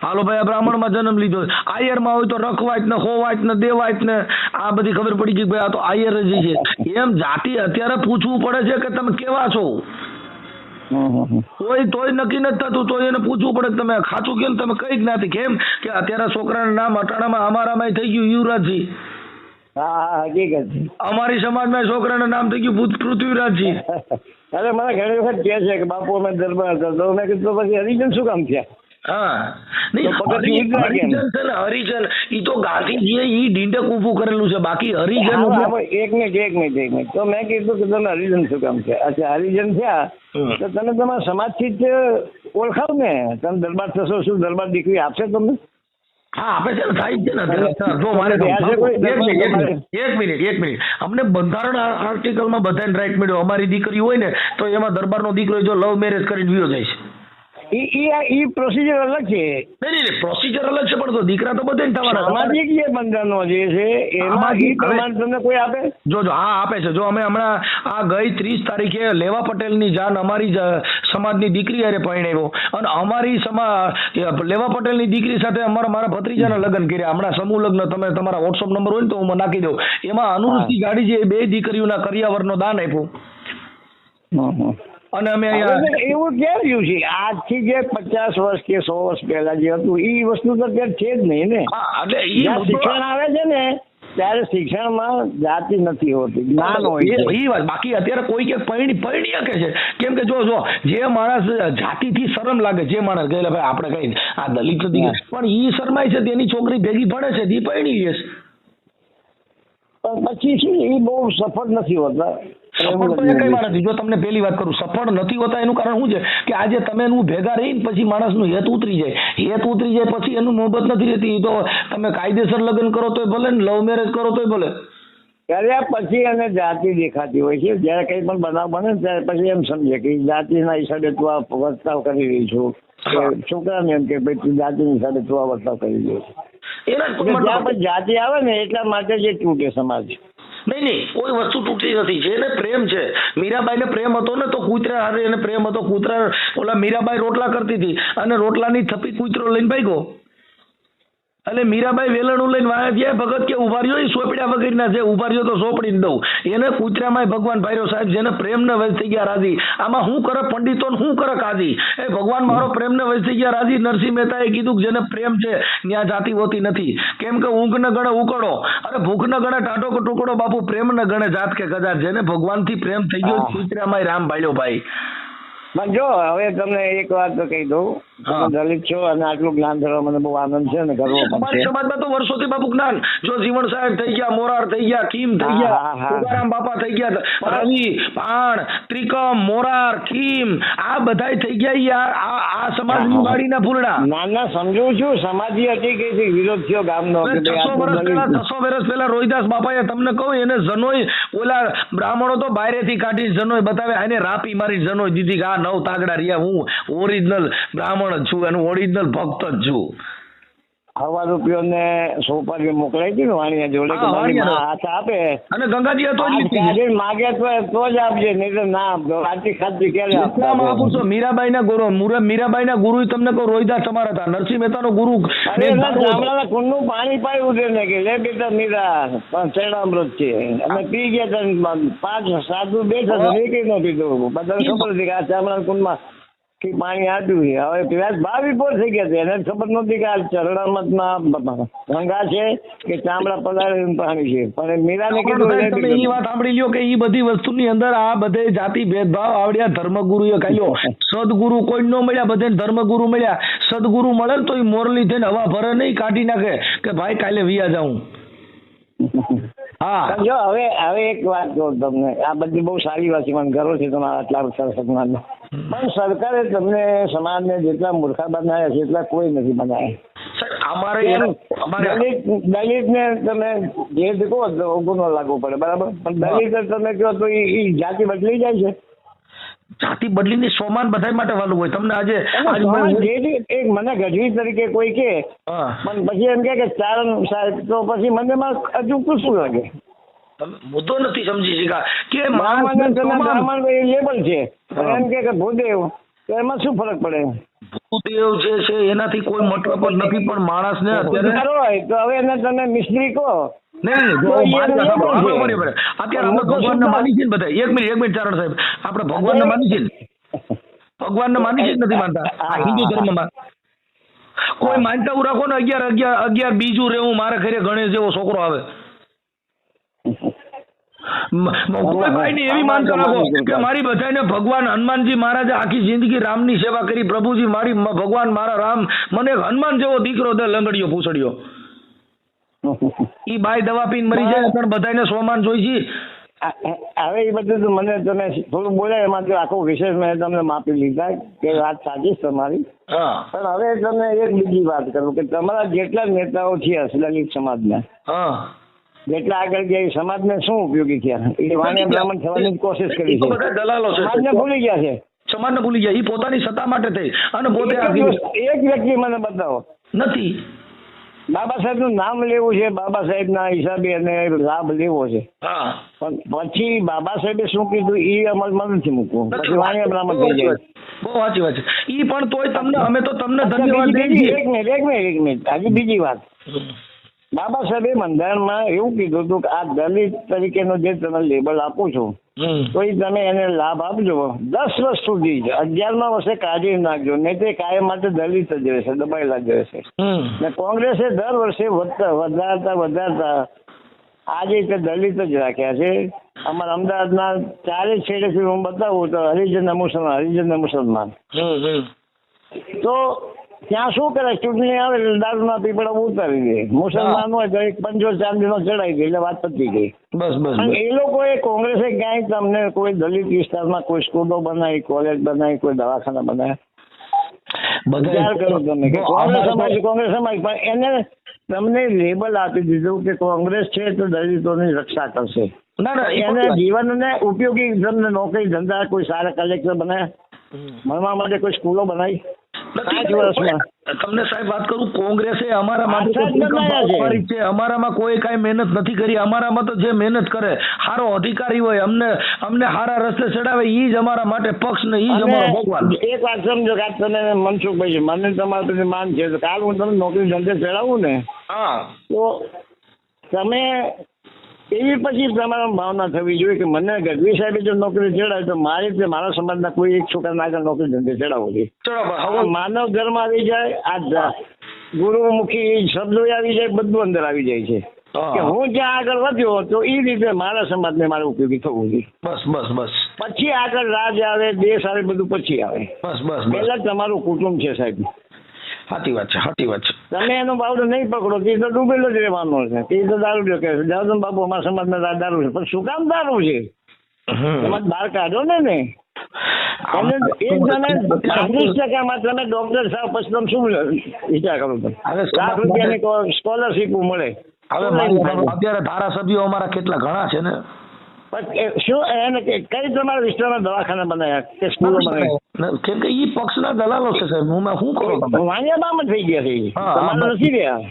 A: હાલો ભાઈ આ બ્રાહ્મણમાં જન્મ લીધો, આયરમાં હોય તો રખવાટ ને હોવાટ ને દેવાટ ને આ બધી ખબર પડી ગઈ ભાઈ આ તો આયર જ છે. એમ જાતિ અત્યારે પૂછવું પડે છે કે તમે કેવા છો. કોઈ તોય નક્કી નથી થતું, તો એને પૂછવું પડે કે તમે ખાચું કેમ, તમે કઈ જ્ઞાતિ. કેમ કે અત્યારે છોકરાના નામ અટાણામાં અમારામાં થઈ ગયું યુવરાજજી.
B: હા હકીકત છે.
A: અમારી સમાજમાં છોકરાનું નામ થઈ ગયું પૃથ્વીરાજજી.
B: અરે મને ઘણી વખત કહે છે કે બાપુ અમે દરબાર હતા તો મેં કીધું પછી હરિજન શું કામ થયા?
A: હા નહીં, હરિજન છે ને હરિજન ઈ તો ગાંધીજીએ ઈ ડીંડક ઊભું કરેલું છે, બાકી હરિજન
B: એક મિનિટ તો મેં કીધું કે તમે હરિજન શું કામ છે? અચ્છા હરિજન થયા તો તમે તમારા સમાજથી જ ઓળખાવ ને, તમે દરબાર થશો, શું દરબાર દીકરી આપશે તમને?
A: હા આપે છે ને, થાય જ છે ને. જો મારે એક મિનિટ અમને બંધારણ આર્ટિકલમાં બધાને રાઈટ મળ્યો. અમારી દીકરી હોય ને તો એમાં દરબારનો દીકરો જો લવ મેરેજ કરીને વિયો જાય છે.
B: ઈ પ્રોસિજર અલગ છે.
A: નહીં, પ્રોસિજર અલગ છે પણ તો દીકરા તો બધાને થવાના.
B: સામાજિક જે બંધનો જે છે એમાં ઈ પ્રમાણ તમને કોઈ આપે?
A: જો હા આપે છે. જો અમે હમણાં આ ગઈ 30 તારીખે લેવા પટેલની જાન અમારી સમાજની દીકરી હારે પરણાવ્યો અને અમારી લેવા પટેલની દીકરી સાથે મારા ભત્રીજાના લગ્ન કર્યા. હમણાં સમૂહ લગ્ન, તમે તમારા વોટ્સઅપ નંબર હોય ને તો હું નાખી દઉં. એમાં અનુરૂપથી ગાડી જે 2 દીકરીઓના કરિયાવરનો દાન આપ્યું. અને અમે
B: એવું ક્યાં રહ્યું છે? આજથી જે 50 વર્ષ કે 100 વર્ષ પહેલા જે હતું એ વસ્તુ તો અત્યારે છે જ નહીં ને. એટલે શિક્ષણ આવે છે ને ત્યારે શિક્ષણમાં જાતિ નથી હોતી, જ્ઞાન હોય છે.
A: એ વાત બાકી અત્યારે કોઈ કે પરણી શકે છે. કેમ કે જો જે માણસ જાતિથી શરમ લાગે, જે માણસ ગયેલા ભાઈ આપણે કઈ આ દલિત નથી પણ ઈ શરમાય છે તેની છોકરી ભેગી ભણે છે તે પરણી લે છે.
B: પણ પછી છે એ બહુ સફળ નથી હોતા.
A: સફળ તો કઈ વાર નથી. જો તમને પહેલી વાત કરું, સફળ નથી હોતા એનું કારણ શું છે કે આજે તમે એનું ભેગા રહીને પછી માણસનું હેત ઉતરી જાય પછી એનું મોહબત નથી રહેતી. તો તમે કાયદેસર લગ્ન કરો તોય ભલે ને લવ મેરેજ કરો તોય ભલે.
B: કર્યા પછી એને જાતિ દેખાતી હોય છે. જયારે કઈ પણ બનાવ બને ત્યારે પછી એમ સમજે કે જાતિના હિસાબે તું આ વર્તાવ કરી રહી છું. છોકરાને એમ કે ભાઈ તું જાતિની હિસાબે તું આ વર્તાવ કરી રહ્યો છે. જ્યાં પછી જાતિ આવે ને એટલા માટે જે તૂટે સમાજ.
A: નહીં, કોઈ વસ્તુ તૂટતી નથી. જેને પ્રેમ છે, મીરાબાઈને પ્રેમ હતો ને તો કૂતરા હારે એને પ્રેમ હતો. કૂતરા ઓલા મીરાબાઈ રોટલા કરતી હતી અને રોટલાની થપ્પી કૂતરો લઈને ભાગ્યો. એટલે મીરાબાઈ વેલણું લઈને વાયા ગયા. ભગત કે ઉભા રહ્યો, એ સોપડ્યા વગરના છે, ઉભા રહ્યો તો સોપડીને દઉં. એને કૂતરામાં ભગવાન ભાઈરો સાહેબ જેને પ્રેમને વશ થઈ ગયા રાજી. આમાં શું કરે પંડિતો શું કરે કાજી? એ ભગવાન મારો પ્રેમને વશ થઈ ગયા રાજી. નરસિંહ મહેતાએ કીધું કે જેને પ્રેમ છે ત્યાં જાતિ હોતી નથી. કેમ કે ઊંઘ ને ગણે ઉકળો અને ભૂખ ને ગણે ટાટો કે ટુકડો. બાપુ પ્રેમ ને ગણે જાત કે ગજાત. જેને ભગવાનથી પ્રેમ થઈ ગયો કૂતરામાં રામ ભાઈલો ભાઈ.
B: પણ જો હવે તમને એક વાત તો કહી દઉં, દલિત છો અને આટલું જ્ઞાન ધરવા મને બહુ આનંદ છે ને ગર્વ પણ છે.
A: અમારી સમાજમાં તો વર્ષોથી બાપુ જ્ઞાન, જો જીવન સાહેબ થઈ ગયા, મોરાર થઈ ગયા, કીમ થઈ ગયા, તુકારામ બાપા થઈ ગયા, રવિ પાણ, ત્રિકમ, મોરાર, કીમ આ બધાય થઈ ગયા. આ સમાજની વાડીના ફૂલડા.
B: ના સમજુ છું. સમાજી હતી કે વિરોધ થયો ગામનો.
A: 600 વર્ષ પહેલા રોહિદાસ બાપાએ તમને કહું એને જનોય ઓલા બ્રાહ્મણો તો બાયરેથી કાઢી જનોય બતાવે, એને રાપી મારી જનોય દીધી. આ 9 તાગડા રહ્યા, હું ઓરિજિનલ બ્રાહ્મણ જ છું, એનું ઓરિજિનલ ભક્ત જ છું.
B: ₹1 ને સોપારી મોકલાઈ હતી ને વાણિયા જોડે હાથ આપે
A: અને ગંગાજી હતો
B: માગે તો જ આપજે, નહીં તો ના આપજો. આટલી ખાતરી ક્યારે
A: આપું છું. મીરાબાઈ ના ગુરુ તમને કહું રોહિદાસ તમારા હતા. નરસિંહ મહેતા નો ગુરુ
B: ગામડાના કુંડનું પાણી પાયું છે ને કે લે બેટા મીરા પણ ચરણામૃત છે. અમે પી ગયા 5 સાધુ બેઠા એક ન પીધું. બધાને ખબર હતી કે આ ચામડા કુંડમાં થી પાણી આપ્યું છે. હવે પેલા ભાવ વિભોર થઈ ગયા છે, એને ખબર નહોતી કે આ ચરણામતમાં ગંગા છે કે ચામડા પલાળેલું પાણી છે. પણ મીરાને કીધું
A: તમે એ વાત સાંભળી લ્યો કે એ બધી વસ્તુની અંદર આ બધે જાતિ ભેદભાવ આવડ્યા ધર્મગુરુએ કાઢ્યો. સદગુરુ કોઈ ન મળ્યા, બધે ધર્મગુરુ મળ્યા. સદગુરુ મળે ને તો એ મોરલી થઈને હવા ભરે નહીં, કાઢી નાખે કે ભાઈ કાલે વિયા જાઉં. હા
B: જો હવે એક વાત કહું તમને, આ બધી બહુ સારી વાત છે, મને ગર્વ છે તમારા આટલા સરસ સમાજમાં. પણ સરકારે તમને સમાજને જેટલા મૂર્ખા બનાવ્યા છે એટલા કોઈ નથી બનાવ્યા. દલિતને તમે જે કહો તો ગુનો લાગવો પડે, બરાબર, પણ દલિત તમે કહો તો એ જાતિ બદલી જાય છે.
A: જાતિ બદલીને સોમાન બધા માટે વાલું હોય. તમને આજે
B: એક મને ગઢવી તરીકે કોઈ કે, પણ પછી એમ કે ચારણ સાહેબ, તો પછી મને હજુ શું લાગે?
A: મુદ્દો નથી સમજી શકા કે
B: બ્રાહ્મણ લેબલ છે, એમ કે ભૂદેવ, તો એમાં શું ફરક પડે?
A: ભૂદેવ જે છે એનાથી કોઈ મતલબ જ નથી, પણ માણસને અત્યારે
B: હોય તો હવે એને તમે મિસ્ત્રી કહો.
A: અત્યારે આપણે ભગવાનને માની છીએ ને બધા. એક મિનિટ ચારણ સાહેબ, આપણે ભગવાનને માની છીએ ને, ભગવાનને માની છીએ નથી માનતા આ હિન્દુ ધર્મમાં. કોઈ માનતા હું રાખો ને 11 બીજું રહેવું મારા ઘરે ગણેશ જેવો છોકરો આવે. કોઈ ભાઈને એવી માનતા રાખો કે મારી બધાને ભગવાન હનુમાનજી મહારાજે આખી જિંદગી રામની સેવા કરી, પ્રભુજી મારી ભગવાન મારા રામ મને હનુમાન જેવો દીકરો દે, લંગડીયો પૂછડ્યો. ઈ બાઈ દવા પીને મરી જાય પણ બધાને સોમાન જોઈ છે.
B: હવે એ બધું મને તમે થોડું બોલ્યા એમાં આખો વિશેષ મેં તમને માપી લીધા કે વાત સાચી છે તમારી. પણ હવે તમને એક બીજી વાત કરું કે તમારા જેટલા નેતાઓ છે દલિત સમાજના, જેટલા આગળ ગયા સમાજને શું ઉપયોગી થયા? એ વાણિયા બ્રાહ્મણ થવાની કોશિશ કરી છે,
A: દલાલો છે,
B: સમાજને ભૂલી ગયા છે.
A: સમાજને ભૂલી ગયા, એ પોતાની સત્તા માટે થઈ અને પોતે
B: એક વ્યક્તિ મને બતાવો
A: નથી.
B: બાબા સાહેબ નું નામ લેવું છે, બાબા સાહેબ ના હિસાબે એને લાભ લેવો છે, પણ પછી બાબા સાહેબે શું કીધું એ અમલમાં નથી મૂકવું, પછી વાણિયા બ્રાહ્મણ થઈ જાય.
A: બહુ સાચી વાત છે. ઈ પણ તોય તમને અમે તો તમને ધન્યવાદ દઈએ.
B: એક મિનિટ આજે બીજી વાત. બાબા સાહેબે બંધારણમાં એવું કીધું હતું કે આ દલિત તરીકેનો જે તમે લેબલ આપો છો તો એ તમે એને લાભ આપજો 10 વર્ષ સુધી, 11મા વર્ષે કાઢી નાખજો, નહીં તો કાયમ માટે દલિત જ રહેશે, દબાયેલા જ રહેશે. ને કોંગ્રેસે દર વર્ષે વધારતા આજે રીતે દલિત જ રાખ્યા છે. અમારા અમદાવાદના ચારે છેડેથી હું બતાવું તો હરિજન મુસલમાન. તો ત્યાં શું કરે, ચૂંટણી આવે એટલે દારૂના પીપળા ઉતારી દે. મુસલમાન હોય તો એક પંજો ચાંદીનો ચડાવી દે એટલે વાત પતી ગઈ. બસ. એ લોકોએ કોંગ્રેસે ક્યાંય તમને કોઈ દલિત વિસ્તારમાં કોઈ સ્કૂલો બનાવી, કોલેજ બનાવી, કોઈ દવાખાના બનાવ્યા? વિચાર કરો તમે કે કોંગ્રેસ સમાજ પણ એને તમને લેબલ આપી દીધું કે કોંગ્રેસ છે તો દલિતોની રક્ષા કરશે. એને જીવનને ઉપયોગી તમને નોકરી ધંધા, કોઈ સારા કલેક્ટર બનાવ્યા, ભણવા માટે કોઈ સ્કૂલો બનાવી? 5 વર્ષમાં
A: તમને સાહેબ વાત કરું, કોંગ્રેસે અમારા માટે છે, અમારામાં કોઈ કાંઈ મહેનત નથી કરી. અમારામાં તો જે મહેનત કરે, સારો અધિકારી હોય, અમને સારા રસ્તે ચડાવે, ઈ જ અમારા માટે પક્ષ ને ઈ જ અમારો ભગવાન.
B: એક વાત સમજો કે તમે મનસુખભાઈ છે, મને તમારા પ્રતિ માન છે, તો કાલ હું તમને નોકરી ધંધે ચડાવું ને, તો તમે એવી પછી તમારા ભાવના થવી જોઈએ કે મને ગઢવી સાહેબે જો નોકરી ચડાવે તો મારી રીતે મારા સમાજના કોઈ એક છોકરાને આગળ નોકરી ધંધે ચડાવવો જોઈએ. માનવ ધર્મ આવી જાય, આ ગુરુમુખી શબ્દો આવી જાય, બધું અંદર આવી જાય છે કે હું જ્યાં આગળ વધ્યો તો એ રીતે મારા સમાજને મારે ઉપયોગી થવું જોઈએ. બસ. પછી આગળ રાજ આવે, દેશ આવે, બધું પછી આવે. બસ. પહેલા તમારું કુટુંબ છે સાહેબ.
A: સાચી વાત છે.
B: તમે એનો બાવડો નહીં પકડો તે તો ડૂબેલો જ રહેવાનો છે, તે તો દારૂ જો કે જાવ બાપુ અમારા સમાજમાં દારૂ છે, પણ શું કામ દારૂ છે? તમે બહાર કાઢો ને. તમે 35% તમે ડોક્ટર સાહેબ, પછી તમે શું વિચાર કરો? તમે લાખ રૂપિયાની સ્કોલરશીપ મળે.
A: અત્યારે ધારાસભ્યો અમારા કેટલા ઘણા છે ને,
B: શું એને કઈ તમારા વિસ્તારમાં દવાખાના બનાવ્યા કે સ્કૂલો બનાવી?
A: કેમ કે ઈ પક્ષના દલાલો છે સાહેબ. હું શું કરું?
B: વાણિયામાં થઈ ગયા છે, તમારે નથી રહ્યા.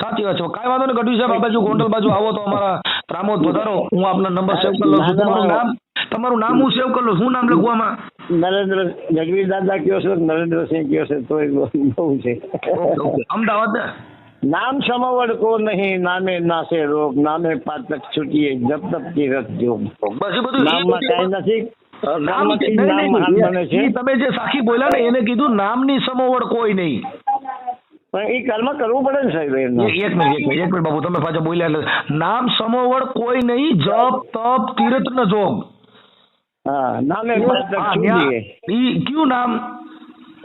A: સાચી વાત છે. કાંઈ વાંધો નહીં ગઢવી સાહેબ, આ બાજુ ગોંડલ બાજુ આવો તો અમારા પ્રામોદ પધારો. હું આપનો નંબર સેવ કરી લઉં છું. તમારું નામ હું સેવ કરી લઉં. શું નામ લખું આમાં?
B: નરેન્દ્ર જગવી દાદા કયો છે, નરેન્દ્રસિંહ કયો છે, તો બહુ છે.
A: અમદાવાદ ને
B: નામ સમવડ કો નહીં, નામે નાસે રોગ, નામે પાતક છૂટીએ જબ તબ કી રત જોગ.
A: બસ એ બધું
B: નામમાં કાંઈ નથી. કર્મથી જ નામ મહાન બને છે.
A: ઈ તમે જે સાખી બોલ્યા ને એને કીધું નામની સમોવડ કોઈ નહીં.
B: પણ એ કર્મ કરવું પડે ને સાહેબ એમનું.
A: એક મિનિટ બાબુ, તમે પાછા બોલ્યા એટલે નામ સમોવડ કોઈ નહીં, જપ તપ તીર્થ ન જોગ.
B: હા, નામે માત્ર છૂટીએ.
A: ઈ કયું નામ?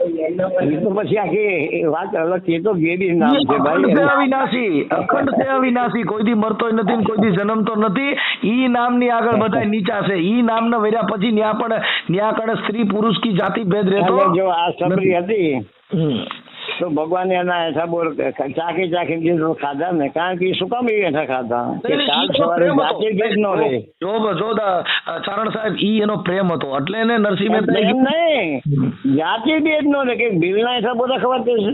B: એ તો પછી આખી વાત અલગ છે. એ તો ગેરી નામ છે ભાઈ.
A: અવિનાશી, અખંડ છે અવિનાશી, કોઈ દી મરતો નથી ને કોઈ દી જન્મતો નથી. ઈ નામની આગળ બધા નીચા છે. ઈ નામ ને વર્યા પછી ન્યા કણે સ્ત્રી પુરુષ કી જાતિ ભેદ રહેતો.
B: જો આ સબરી હતી તો ભગવાને એના હિસાબો ચાખી દીધું ખાધા ને. કારણ કે શું કામ એ હેઠા ખાધા કે કાલ સવારે જાતિ ભેદ નો રહે.
A: જો ચારણ સાહેબ, ઈ એનો પ્રેમ હતો એટલે એને નરસિંહ
B: એમ નહીં, જાતિ ભેદ નો રહે કે બિલના હિસાબો રખવા દે છે.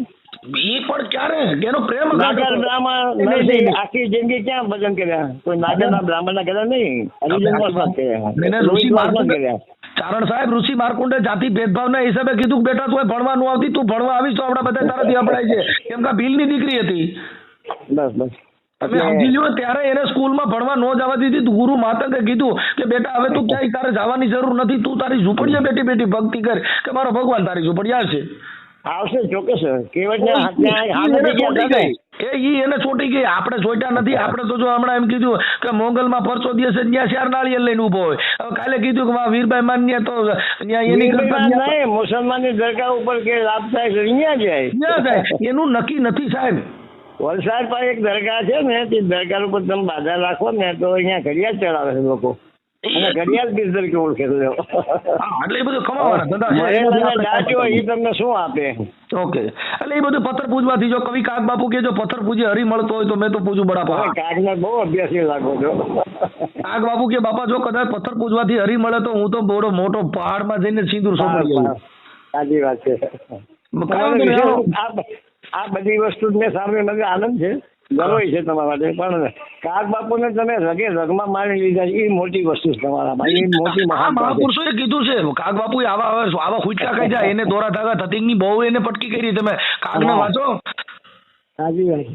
A: ઈ પણ ક્યારે એનો પ્રેમ
B: નાગર બ્રાહ્મણ નરસિંહ આખી જિંદગી ક્યાં ભજન કર્યા? કોઈ નાગરના બ્રાહ્મણ ના કર્યા નહીં. હરિજન કર્યા.
A: ચારણ સાહેબ, ઋષિ માર્કુંડે જાતિ ભેદભાવ ના હિસાબે કીધું બેટા તું ભણવા નું આવતી, તું ભણવા આવીશ તો આપડા બધા તારાથી અપડાય છે. કેમ કે ભીલ ની દીકરી હતી.
B: બસ
A: તમે સમજી લ્યો, ત્યારે એને સ્કૂલમાં ભણવા ન જવા દીધી. ગુરુ માતંગે કીધું કે બેટા હવે તું ક્યાંય તારે જવાની જરૂર નથી, તું તારી ઝૂંપડીએ બેઠી બેઠી ભક્તિ કર કે મારો ભગવાન તારી ઝૂંપડી
B: આવશે ચોક્કસ.
A: એને છોટી ગઈ, આપણે છોટ્યા નથી. આપણે તો જો હમણાં એમ કીધું કે મોગલમાં પરસો દિવસે ત્યાં 4 નાળિયેર લઈને ઉભો હોય. હવે કાલે કીધું કે વીરભાઈ માન્ય તો એની
B: મુસલમાન ની દરગાહ ઉપર કે લાભ થાય ત્યાં જાય.
A: એનું નક્કી નથી સાહેબ.
B: વલસાડ પર એક દરગાહ છે ને, તે દરગાહ ઉપર તમે બાધા રાખો ને તો અહીંયા ઘડિયાળ ચડાવે છે લોકો. અને ઘડિયાળ બીજ તરીકે ઓળખે છે.
A: એટલે એ બધું કમાવાના
B: એ તમને શું આપે?
A: ઓકે, એટલે એ બધું પથ્થર પૂજવાથી. જો કવિ કાગ બાપુ કે જો પથ્થર પૂજે હરી મળતો હોય તો મેં તો પૂજું બડા.
B: કાગ ને બહુ અભ્યાસી લાગો છો.
A: કાગ બાપુ કે બાપા જો કદાચ પથ્થર પૂજવાથી હરી મળે તો હું તો બહુ મોટો પહાડમાં જઈને સિંદૂર સોંપડી.
B: સાચી વાત છે. આ બધી વસ્તુ મેં સામે મને આનંદ છે, ગર્વ છે તમારા માટે. પણ કાગ બાપુ ને તમે રગમાં મારી લીધા એ મોટી વસ્તુ છે તમારા માટે. મોટી
A: મહાપુરુષોએ કીધું છે કાગ બાપુ આવા ખૂટકા કહી જાય. એને દોરા ધાગા થતી બહુ એને પટકી કરી. તમે કાગ ને વાંચો.
B: સાચી વાત.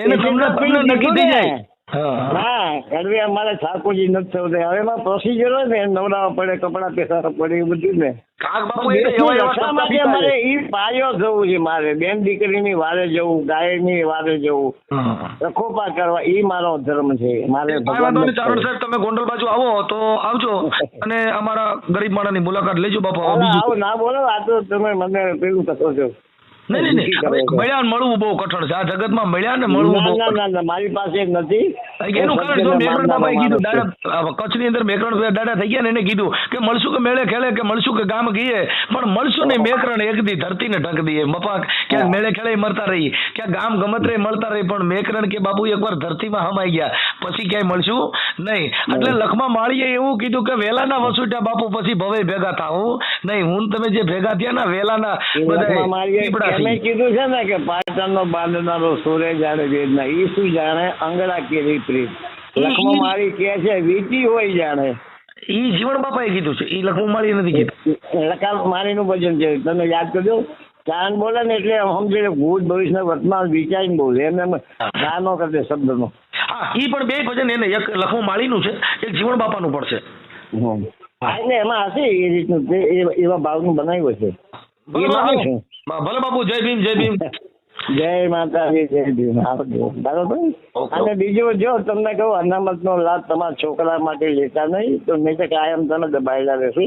A: એને તમને નક્કી થઈ જાય.
B: હા, કડવી અમારે ઠાકોરજી નથી થયું. હવે એમાં પ્રોસિજર હોય ને, નવડાવવા પડે, કપડા પહેરવા પડે, એ બધું ને.
A: કાગ બાપુ
B: મારે ઈ પાયો જવું છે. મારે બેન દીકરીની વારે જવું, ગાયની વારે જવું, રખોપા કરવા, ઈ મારો ધર્મ છે. મારે
A: ચારણ સાહેબ, તમે ગોંડલ બાજુ આવો તો આવજો અને અમારા ગરીબ માણસની મુલાકાત લેજો બાપા.
B: આવું ના બોલો, આ તો તમે મને પેલું કહો છો.
A: નહીં મળ્યા મળવું બહુ કઠણ છે આ જગતમાં. મળ્યા ને મળવું
B: ના મારી પાસે નથી.
A: એનું કારણ જો મેકરણ બાબાએ કીધું ડાયરેક્ટ કચ્છની અંદર મેકરણ દાડા થઈ ગયા ને, એને કીધું કે મળશું કે મેળે ખેલે કે મળશું કે ગામ ગઈએ, પણ મળશું નહીં. મેકરણ એક દી ધરતીને ઢક દઈએ. મપા ક્યાંક મેળે ખેલે મરતા રહી, ક્યાંક ગામ ગમતરે મળતા રહી, પણ મેકરણ કે બાપુ એકવાર ધરતીમાં હમાઈ ગયા પછી ક્યાંય મળશું નહીં. એટલે લખમાં માળીએ એવું કીધું કે વેલાના વસુટ્યા બાપુ પછી ભવે ભેગા થાવું નહીં. હું તમે જે ભેગા થયા ને વેલાના બધા
B: મેં કીધું છે ને કે પાટણનો બાંધનારો સૂર્ય જાણે વેદના, ઈ શું જાણે અંગડા કેરી પ્રીત. લખમાં મારી કે છે વીતી હોય જાણે.
A: ઈ જીવણ બાપાએ કીધું છે, ઈ લખમાં મારી નથી કીધું.
B: લખા મારી નું ભજન છે. તમે યાદ કરજો. ચાંદ બોલે ને એટલે સમજે ભૂત ભવિષ્ય વર્તમાન વિચારીને બોલે. એમને ના ન કરશે શબ્દ નો.
A: હા, ઈ પણ બે ભજન એને એક લખમાં માળીનું છે, એક જીવણ બાપાનું પણ છે.
B: એમાં હશે એ રીતનું એવા ભાવનું બનાવ્યું છે.
A: ભલે બાપુ. જય ભીમ. જય ભીમ.
B: જય માતાજી. જય ભીમ. બરાબર. અને બીજું જો તમને કહું, અનામત નો લાભ તમારા છોકરા માટે લેતા નહીં તો નહીં તો કાયમ તમે દબાયેલા રહેશો.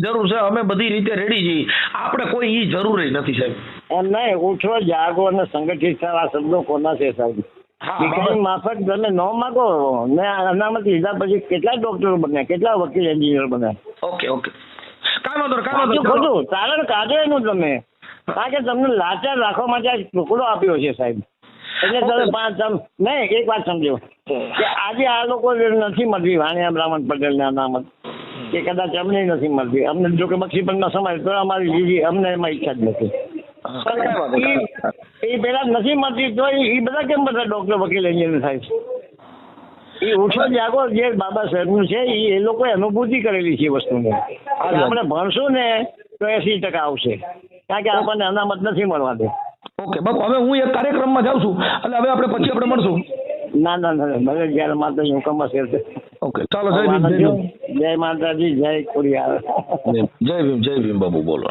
A: જરૂર છે, અમે બધી રીતે રેડી છીએ. આપણે કોઈ ઈ જરૂર નથી સાહેબ.
B: એમ નહીં, ઉઠો જાગો અને સંગઠિત થાવ. આ શબ્દો કોના છે સાહેબ? માફક તમે ન માગો ને અનામત લીધા પછી કેટલા ડોક્ટરો બન્યા, કેટલા વકીલ એન્જિનિયર બન્યા.
A: ઓકે ખોટું
B: કારણ કાઢો એનું તમે. કારણ કે તમને લાચાર રાખવા માટે આ ટુકડો આપ્યો છે સાહેબ. એટલે તમે નહીં, એક વાત સમજો કે આજે આ લોકો નથી મળતી વાણિયા બ્રાહ્મણ પટેલ ને અનામત, કે કદાચ અમને નથી મળતી. અમને જો કે બક્ષીપણ ના સમાજ તો અમારી લીધી, અમને એમાં ઈચ્છા જ નથી. એ પેલા નથી મળતી તો એ બધા કેમ બધા ડોક્ટર વકીલ એન્જિનિયર થાય છે? એ ઉઠો જાગો જે બાબા સાહેબનું છે એ લોકોએ અનુભૂતિ કરેલી છે વસ્તુને. આપણે ભણશું ને તો 80% આવશે, કારણ કે આપણને અનામત નથી મળવા દે.
A: ઓકે બાપુ, હવે હું એક કાર્યક્રમમાં જાઉં છું એટલે હવે આપણે પછી મળશું.
B: ના ના ના ભલે જયારે માતાજી હુકમ હશે.
A: ઓકે ચાલો જય ભીમ, જય ભીમ.
B: જય માતાજી, જય ખોડિયાર.
A: જય ભીમ બાબુ, બોલો.